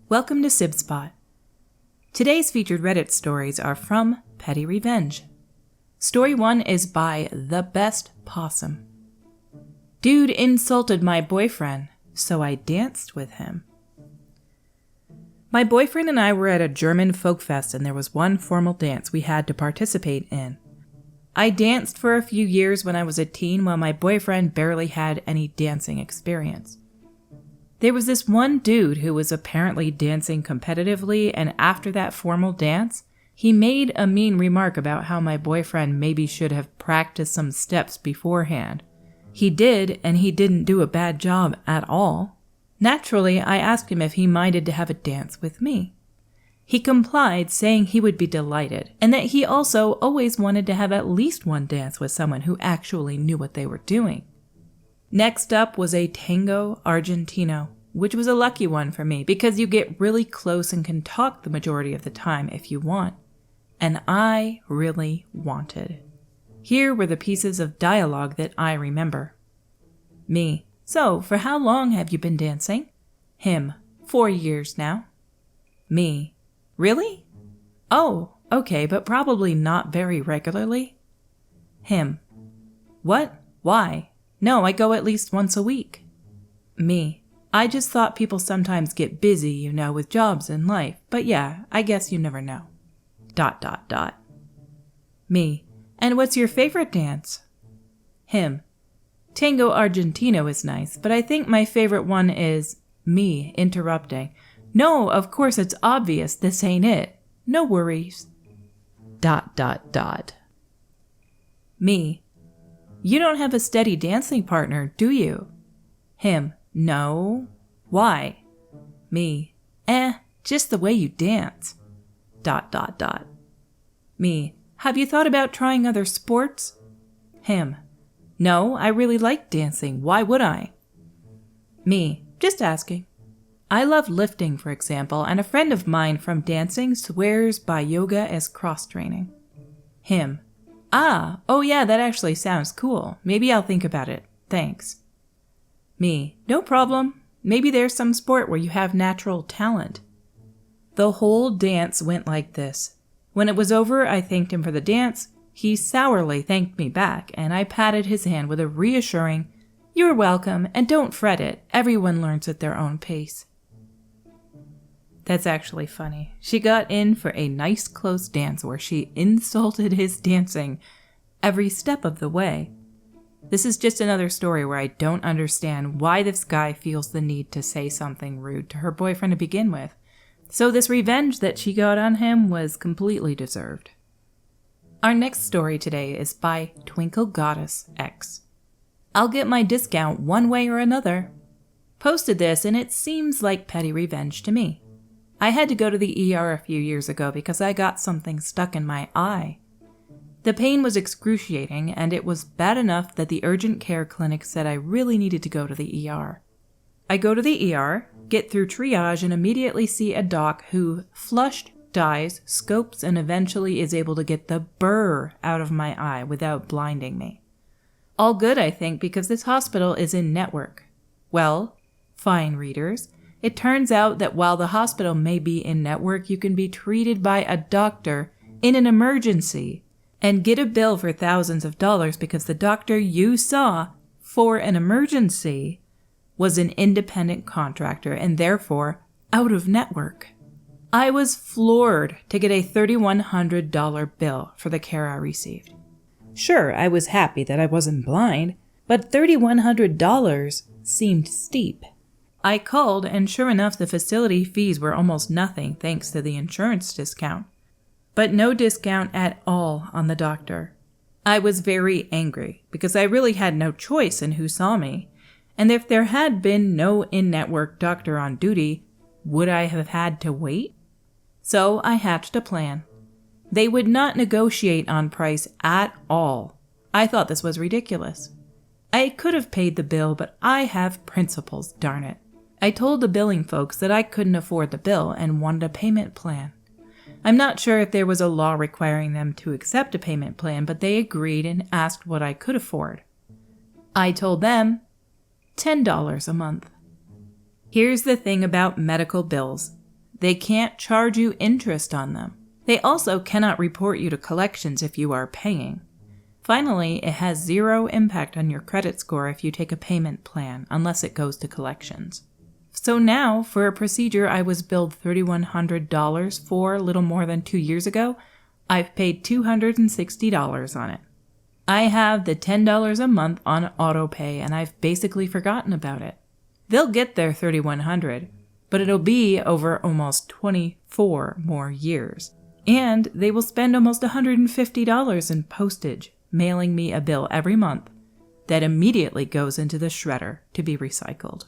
Welcome to Sib Spot. Today's featured Reddit stories are from PettyRevenge. Story 1 is by The Best Possum. Dude insulted my boyfriend, so I danced with him. My boyfriend and I were at a German folk fest and there was one formal dance we had to participate in. I danced for a few years when I was a teen while my boyfriend barely had any dancing experience. There was this one dude who was apparently dancing competitively, and after that formal dance, he made a mean remark about how my boyfriend maybe should have practiced some steps beforehand. He did, and he didn't do a bad job at all. Naturally, I asked him if he minded to have a dance with me. He complied, saying he would be delighted, and that he also always wanted to have at least one dance with someone who actually knew what they were doing. Next up was a tango argentino, which was a lucky one for me because you get really close and can talk the majority of the time if you want. And I really wanted. Here were the pieces of dialogue that I remember. Me: so, for how long have you been dancing? Him: 4 years now. Me: really? Oh, okay, but probably not very regularly. Him: what? Why? No, I go at least once a week. Me: I just thought people sometimes get busy, with jobs and life, but yeah, I guess you never know. ... Me: and what's your favorite dance? Him: tango argentino is nice, but I think my favorite one is... Me interrupting: no, of course it's obvious this ain't it. No worries. ... Me: you don't have a steady dancing partner, do you? Him: no. Why? Me: just the way you dance. ... Me: have you thought about trying other sports? Him: no, I really like dancing. Why would I? Me: just asking. I love lifting, for example, and a friend of mine from dancing swears by yoga as cross-training. Him: oh yeah, that actually sounds cool. Maybe I'll think about it. Thanks. Me: no problem. Maybe there's some sport where you have natural talent. The whole dance went like this. When it was over, I thanked him for the dance. He sourly thanked me back, and I patted his hand with a reassuring, "You're welcome, and don't fret it. Everyone learns at their own pace." That's actually funny. She got in for a nice close dance where she insulted his dancing every step of the way. This is just another story where I don't understand why this guy feels the need to say something rude to her boyfriend to begin with. So this revenge that she got on him was completely deserved. Our next story today is by Twinkle Goddess X. I'll get my discount one way or another. Posted this and it seems like PettyRevenge to me. I had to go to the ER a few years ago because I got something stuck in my eye. The pain was excruciating, and it was bad enough that the urgent care clinic said I really needed to go to the ER. I go to the ER, get through triage, and immediately see a doc who flushed, dyes, scopes, and eventually is able to get the burr out of my eye without blinding me. All good, I think, because this hospital is in network. Well, fine readers. It turns out that while the hospital may be in network, you can be treated by a doctor in an emergency and get a bill for thousands of dollars because the doctor you saw for an emergency was an independent contractor and therefore out of network. I was floored to get a $3,100 bill for the care I received. Sure, I was happy that I wasn't blind, but $3,100 seemed steep. I called, and sure enough, the facility fees were almost nothing thanks to the insurance discount. But no discount at all on the doctor. I was very angry because I really had no choice in who saw me. And if there had been no in-network doctor on duty, would I have had to wait? So I hatched a plan. They would not negotiate on price at all. I thought this was ridiculous. I could have paid the bill, but I have principles, darn it. I told the billing folks that I couldn't afford the bill and wanted a payment plan. I'm not sure if there was a law requiring them to accept a payment plan, but they agreed and asked what I could afford. I told them $10 a month. Here's the thing about medical bills. They can't charge you interest on them. They also cannot report you to collections if you are paying. Finally, it has zero impact on your credit score if you take a payment plan, unless it goes to collections. So now, for a procedure I was billed $3,100 for a little more than 2 years ago, I've paid $260 on it. I have the $10 a month on autopay, and I've basically forgotten about it. They'll get their $3,100, but it'll be over almost 24 more years. And they will spend almost $150 in postage, mailing me a bill every month that immediately goes into the shredder to be recycled.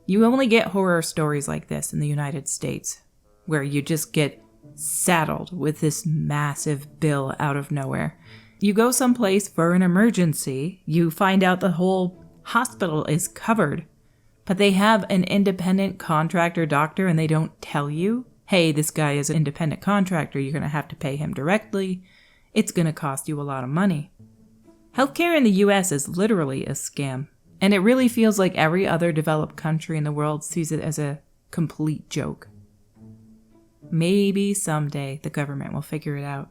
You only get horror stories like this in the United States, where you just get saddled with this massive bill out of nowhere. You go someplace for an emergency, you find out the whole hospital is covered, but they have an independent contractor doctor and they don't tell you, hey, this guy is an independent contractor, you're going to have to pay him directly. It's going to cost you a lot of money. Healthcare in the US is literally a scam, and it really feels like every other developed country in the world sees it as a complete joke. Maybe someday the government will figure it out.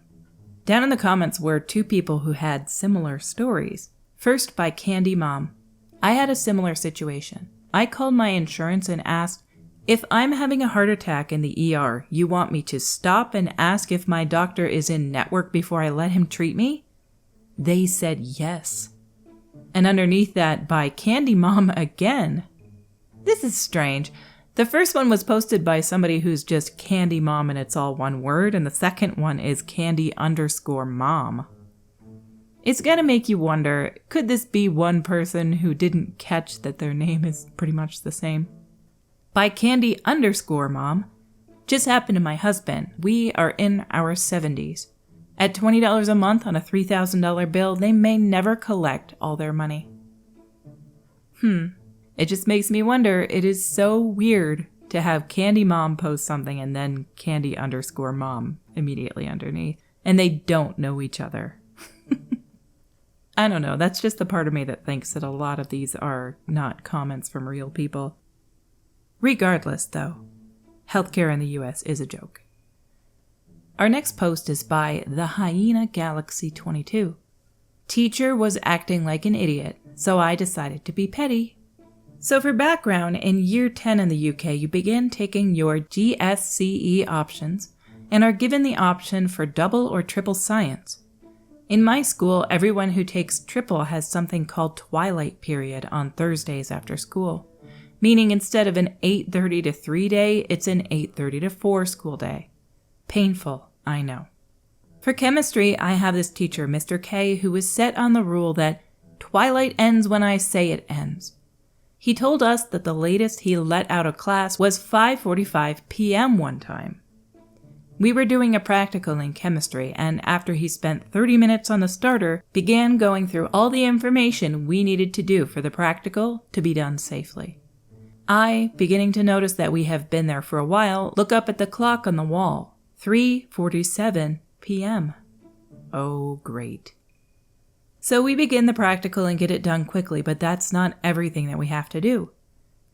Down in the comments were 2 people who had similar stories. First, by Candy Mom. I had a similar situation. I called my insurance and asked, if I'm having a heart attack in the ER, you want me to stop and ask if my doctor is in network before I let him treat me? They said yes. And underneath that, by Candy Mom again. This is strange. The first one was posted by somebody who's just Candy Mom and it's all one word, and the second one is Candy_Mom. It's gonna make you wonder, could this be one person who didn't catch that their name is pretty much the same? By Candy_Mom, just happened to my husband. We are in our 70s. At $20 a month on a $3,000 bill, they may never collect all their money. It just makes me wonder, it is so weird to have Candy Mom post something and then Candy_Mom immediately underneath, and they don't know each other. I don't know, that's just the part of me that thinks that a lot of these are not comments from real people. Regardless, though, healthcare in the US is a joke. Our next post is by The Hyena Galaxy 22. Teacher was acting like an idiot, so I decided to be petty. So for background, in year 10 in the UK, you begin taking your GSCE options and are given the option for double or triple science. In my school, everyone who takes triple has something called twilight period on Thursdays after school, meaning instead of an 8:30 to 3 day, it's an 8:30 to 4 school day. Painful, I know. For chemistry, I have this teacher, Mr. K, who is set on the rule that twilight ends when I say it ends. He told us that the latest he let out a class was 5:45 p.m. one time. We were doing a practical in chemistry, and after he spent 30 minutes on the starter, began going through all the information we needed to do for the practical to be done safely. I, beginning to notice that we have been there for a while, look up at the clock on the wall. 3:47 p.m. Oh, great. So we begin the practical and get it done quickly, but that's not everything that we have to do.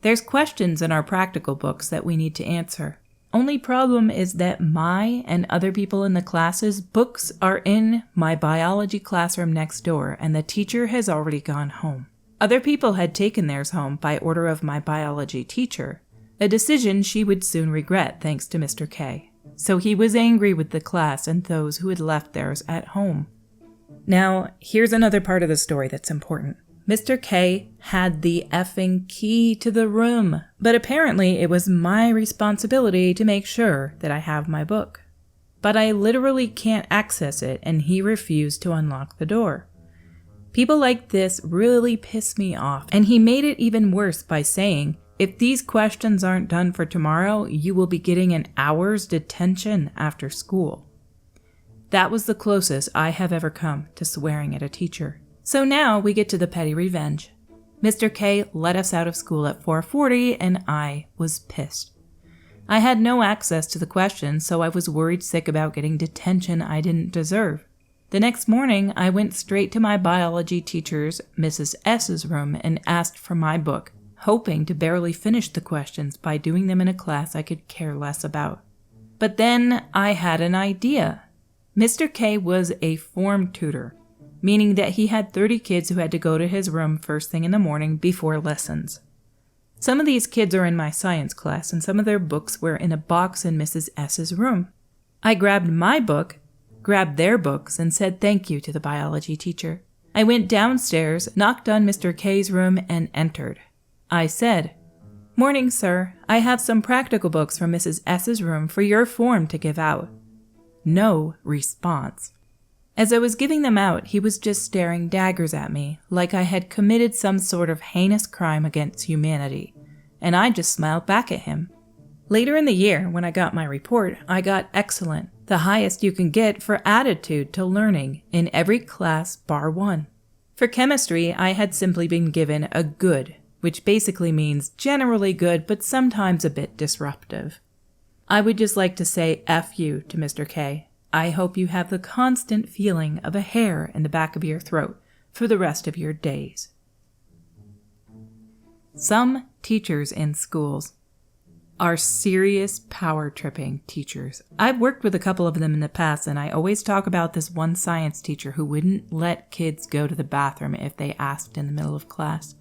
There's questions in our practical books that we need to answer. Only problem is that my and other people in the classes' books are in my biology classroom next door, and the teacher has already gone home. Other people had taken theirs home by order of my biology teacher, a decision she would soon regret thanks to Mr. K. So he was angry with the class and those who had left theirs at home. Now, here's another part of the story that's important. Mr. K had the effing key to the room, but apparently it was my responsibility to make sure that I have my book. But I literally can't access it, and he refused to unlock the door. People like this really piss me off, and he made it even worse by saying, if these questions aren't done for tomorrow, you will be getting an hour's detention after school. That was the closest I have ever come to swearing at a teacher. So now we get to the petty revenge. Mr. K let us out of school at 4:40 and I was pissed. I had no access to the questions, so I was worried sick about getting detention I didn't deserve. The next morning, I went straight to my biology teacher's, Mrs. S.'s room and asked for my book, hoping to barely finish the questions by doing them in a class I could care less about. But then I had an idea. Mr. K was a form tutor, meaning that he had 30 kids who had to go to his room first thing in the morning before lessons. Some of these kids are in my science class, and some of their books were in a box in Mrs. S.'s room. I grabbed my book, grabbed their books, and said thank you to the biology teacher. I went downstairs, knocked on Mr. K's room, and entered. I said, "Morning, sir. I have some practical books from Mrs. S.'s room for your form to give out." No response. As I was giving them out, he was just staring daggers at me, like I had committed some sort of heinous crime against humanity, and I just smiled back at him. Later in the year, when I got my report, I got excellent, the highest you can get for attitude to learning in every class bar one. For chemistry, I had simply been given a good, which basically means generally good but sometimes a bit disruptive. I would just like to say F you to Mr. K. I hope you have the constant feeling of a hair in the back of your throat for the rest of your days. Some teachers in schools are serious power-tripping teachers. I've worked with a couple of them in the past, and I always talk about this one science teacher who wouldn't let kids go to the bathroom if they asked in the middle of class.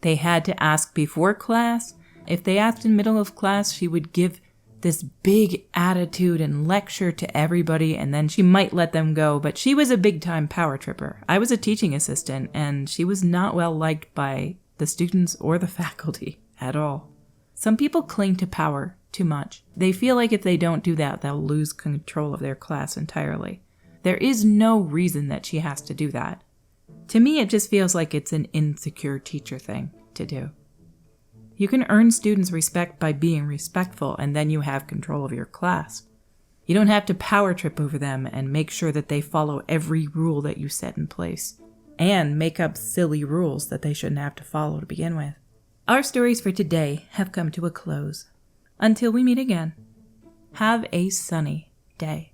They had to ask before class. If they asked in the middle of class, she would give this big attitude and lecture to everybody, and then she might let them go, but she was a big-time power tripper. I was a teaching assistant, and she was not well liked by the students or the faculty at all. Some people cling to power too much. They feel like if they don't do that, they'll lose control of their class entirely. There is no reason that she has to do that. To me, it just feels like it's an insecure teacher thing to do. You can earn students' respect by being respectful, and then you have control of your class. You don't have to power trip over them and make sure that they follow every rule that you set in place, and make up silly rules that they shouldn't have to follow to begin with. Our stories for today have come to a close. Until we meet again, have a sunny day.